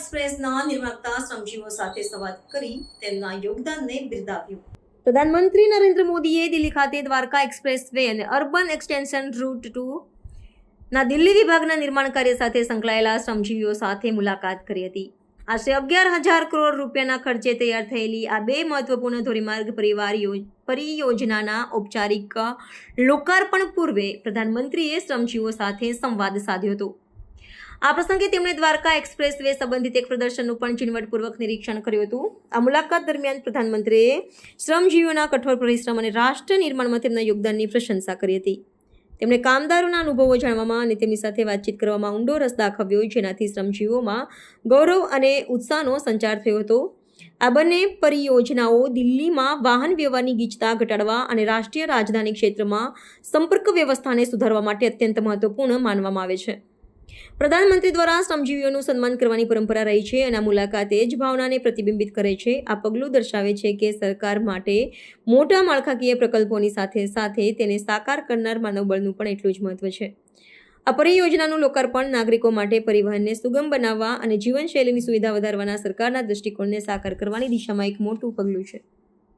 એક્સપ્રેસના નિર્માતા શ્રમજીવીઓ સાથે સંવાદ કરી તેમના યોગદાનને બિરદાવ્યું. પ્રધાનમંત્રી નરેન્દ્ર મોદીએ દિલ્હી ખાતે દ્વારકા એક્સપ્રેસ વે અને અર્બન એક્સટેન્શન રૂટ 2 ના દિલ્હી વિભાગના નિર્માણ કાર્ય સાથે સંકળાયેલા શ્રમજીવીઓ સાથે મુલાકાત કરી હતી. આશરે 11,000 કરોડ રૂપિયાના ખર્ચે તૈયાર થયેલી આ બે મહત્વપૂર્ણ ધોરીમાર્ગ પરિયોજનાના ઔપચારિક લોકાર્પણ પૂર્વે પ્રધાનમંત્રીએ શ્રમજીવીઓ સાથે સંવાદ સાધ્યો હતો. આ પ્રસંગે તેમણે દ્વારકા એક્સપ્રેસ વે સંબંધિત એક પ્રદર્શનનું પણ ઝીણવટપૂર્વક નિરીક્ષણ કર્યું હતું. આ મુલાકાત દરમિયાન પ્રધાનમંત્રીએ શ્રમજીવીઓના કઠોર પરિશ્રમ અને રાષ્ટ્ર નિર્માણમાં તેમના યોગદાનની પ્રશંસા કરી હતી. તેમણે કામદારોના અનુભવો જાણવામાં અને તેમની સાથે વાતચીત કરવામાં ઊંડો રસ દાખવ્યો, જેનાથી શ્રમજીવીઓમાં ગૌરવ અને ઉત્સાહનો સંચાર થયો હતો. આ બંને પરિયોજનાઓ દિલ્હીમાં વાહન વ્યવહારની ગીચતા ઘટાડવા અને રાષ્ટ્રીય રાજધાની ક્ષેત્રમાં સંપર્ક વ્યવસ્થાને સુધારવા માટે અત્યંત મહત્વપૂર્ણ માનવામાં આવે છે. પ્રધાનમંત્રી દ્વારા શ્રમજીવીઓનું સન્માન કરવાની પરંપરા રહી છે અને આ મુલાકાત એ જ ભાવનાને પ્રતિબિંબિત કરે છે. આ પગલું દર્શાવે છે કે સરકાર માટે મોટા માળખાકીય પ્રકલ્પોની સાથે સાથે તેને સાકાર કરનાર માનવબળનું પણ એટલું જ મહત્વ છે. આ પરિયોજનાનું લોકાર્પણ નાગરિકો માટે પરિવહનને સુગમ બનાવવા અને જીવનશૈલીની સુવિધા વધારવાના સરકારના દૃષ્ટિકોણને સાકાર કરવાની દિશામાં એક મોટું પગલું છે.